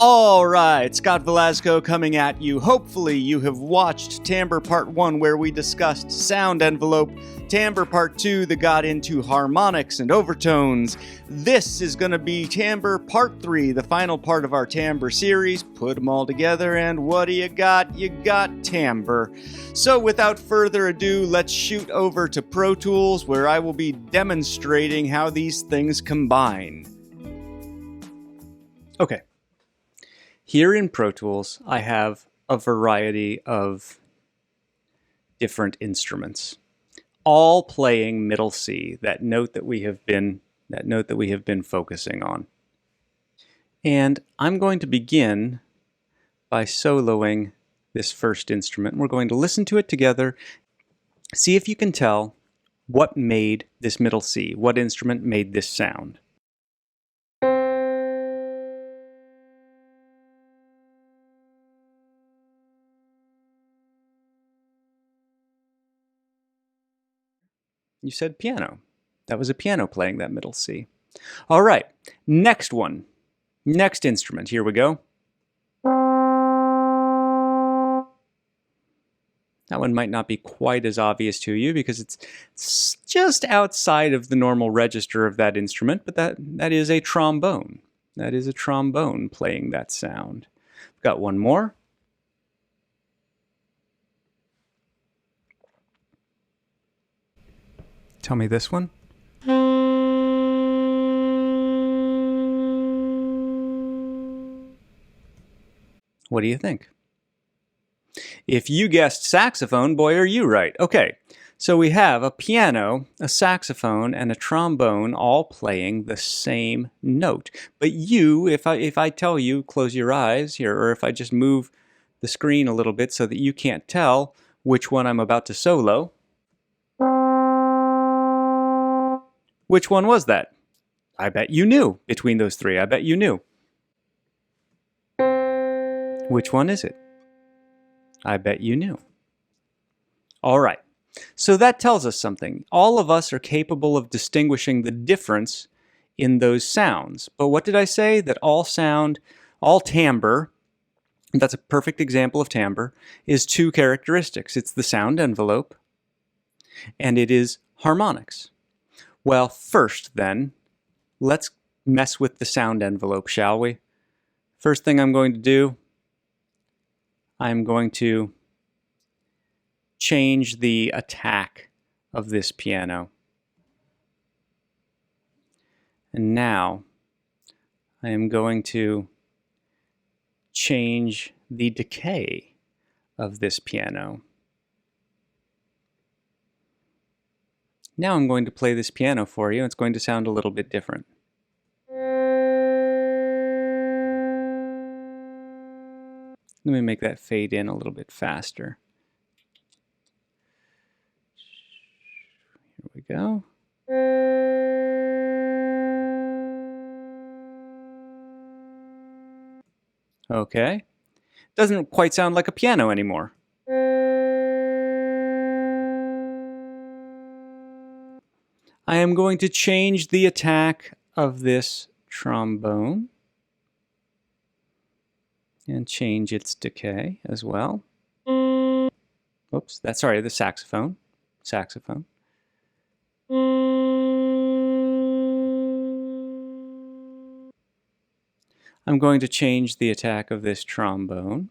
All right, Scott Velasco coming at you. Hopefully you have watched Timbre Part 1 where we discussed sound envelope, Timbre Part 2 that got into harmonics and overtones. This is going to be Timbre Part 3, the final part of our Timbre series. Put them all together and what do you got? You got timbre. So without further ado, let's shoot over to Pro Tools where I will be demonstrating how these things combine. Okay. Here in Pro Tools, I have a variety of different instruments, all playing middle C, that note that we have been focusing on. And I'm going to begin by soloing this first instrument. We're going to listen to it together, see if you can tell what made this middle C, what instrument made this sound. You said piano. That was a piano playing that middle C. All right, next one. Next instrument. Here we go. That one might not be quite as obvious to you because it's just outside of the normal register of that instrument, but that is a trombone. That is a trombone playing that sound. We've got one more. Tell me this one. What do you think? If you guessed saxophone, boy, are you right. Okay, so we have a piano, a saxophone, and a trombone all playing the same note. But you, if I tell you, close your eyes here, or if I just move the screen a little bit so that you can't tell which one I'm about to solo, which one was that? I bet you knew between those three. I bet you knew. Which one is it? I bet you knew. All right. So that tells us something. All of us are capable of distinguishing the difference in those sounds. But what did I say? That all sound, all timbre, that's a perfect example of timbre, is two characteristics. It's the sound envelope, and it is harmonics. Well, first then, let's mess with the sound envelope, shall we? First thing I'm going to do, I'm going to change the attack of this piano. And now I am going to change the decay of this piano. Now I'm going to play this piano for you. It's going to sound a little bit different. Let me make that fade in a little bit faster. Here we go. Okay. Doesn't quite sound like a piano anymore. I am going to change the attack of this trombone and change its decay as well. Oops, the saxophone. Saxophone. I'm going to change the attack of this trombone.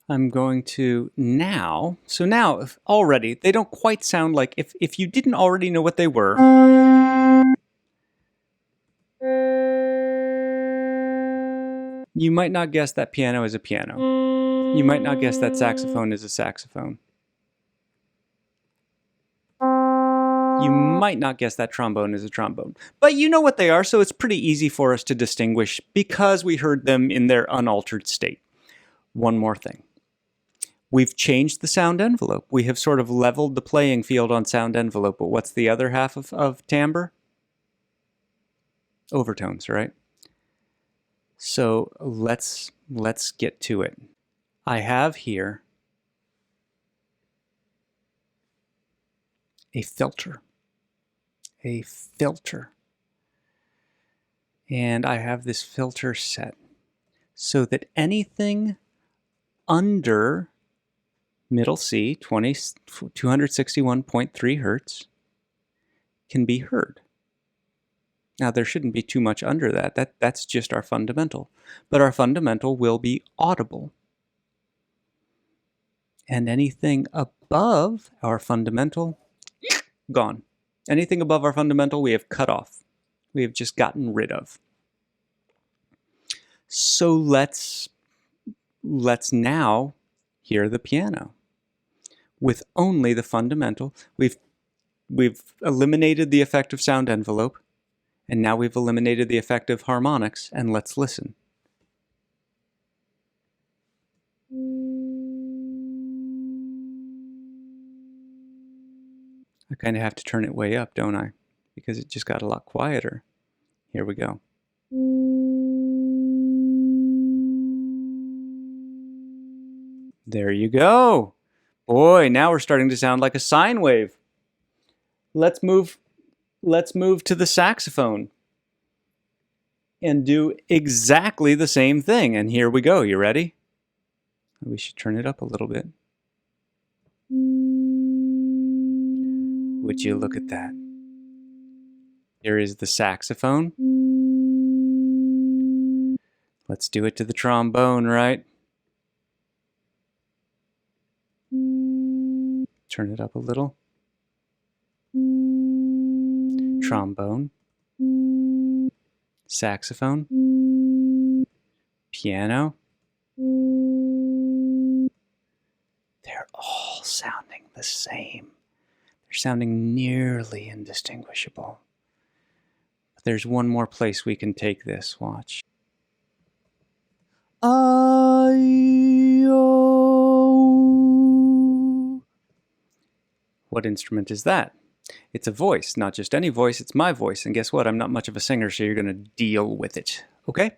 I'm going to now, so now already, they don't quite sound like, if you didn't already know what they were, you might not guess that piano is a piano. You might not guess that saxophone is a saxophone. You might not guess that trombone is a trombone. But you know what they are, so it's pretty easy for us to distinguish because we heard them in their unaltered state. One more thing. We've changed the sound envelope. We have sort of leveled the playing field on sound envelope, but what's the other half of timbre? overtones, right? So let's get to it. I have here a filter. And I have this filter set so that anything under middle C, 261.3 hertz, can be heard. Now, there shouldn't be too much under that. That's just our fundamental. But our fundamental will be audible. And anything above our fundamental, gone. Anything above our fundamental, we have cut off. We have just gotten rid of. So let's now hear the piano. With only the fundamental, we've eliminated the effect of sound envelope, and now we've eliminated the effect of harmonics, and let's listen. I kind of have to turn it way up, don't I? Because it just got a lot quieter. Here we go. There you go. Boy, now we're starting to sound like a sine wave. Let's move to the saxophone and do exactly the same thing. And here we go. You ready? We should turn it up a little bit. Would you look at that? Here is the saxophone. Let's do it to the trombone, right? Turn it up a little. Trombone. Saxophone. Piano. They're all sounding the same. They're sounding nearly indistinguishable. But there's one more place we can take this. Watch. What instrument is that? It's a voice, not just any voice, it's my voice. And guess what? I'm not much of a singer, so you're going to deal with it. Okay?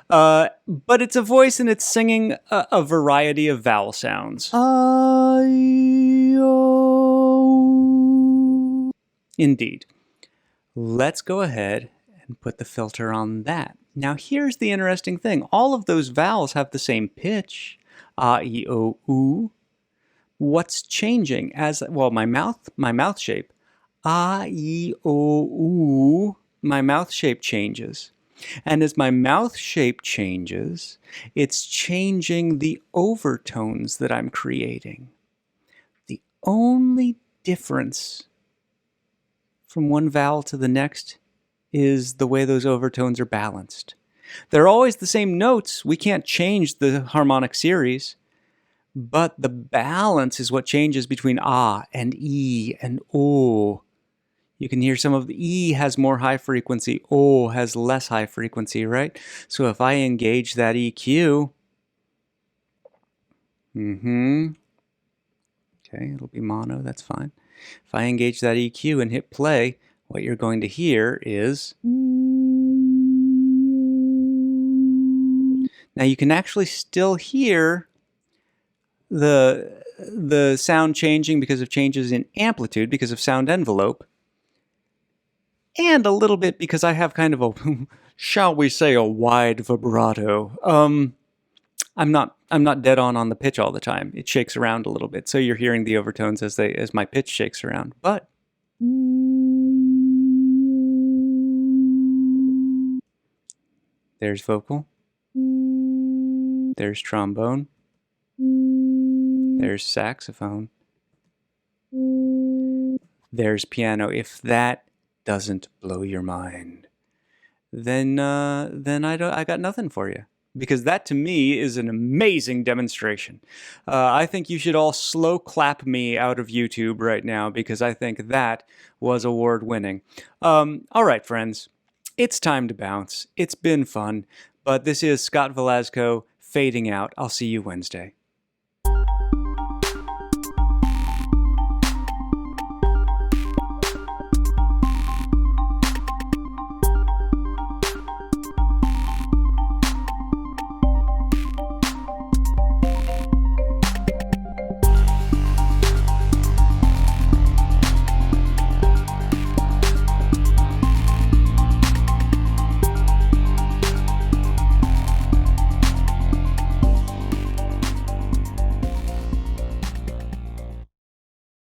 But it's a voice and it's singing a variety of vowel sounds. Indeed. Let's go ahead and put the filter on that. Now here's the interesting thing. All of those vowels have the same pitch. A, E, O, U. What's changing? As well, my mouth shape. A, E, O, U. My mouth shape changes. And as my mouth shape changes, it's changing the overtones that I'm creating. The only difference from one vowel to the next is the way those overtones are balanced. They're always the same notes. We can't change the harmonic series, but the balance is what changes between A and E and O. You can hear some of the E has more high frequency, O has less high frequency, right? So if I engage that EQ, okay, it'll be mono, that's fine. If I engage that EQ and hit play, what you're going to hear is... Now you can actually still hear the sound changing because of changes in amplitude, because of sound envelope, and a little bit because I have kind of a, shall we say, a wide vibrato. I'm not dead on the pitch all the time. It shakes around a little bit, so you're hearing the overtones as my pitch shakes around. But there's vocal, there's trombone, there's saxophone, there's piano. If that doesn't blow your mind, then I got nothing for you. Because that to me is an amazing demonstration. I think you should all slow clap me out of YouTube right now because I think that was award-winning. All right, friends, it's time to bounce. It's been fun, but this is Scott Velasco fading out. I'll see you Wednesday.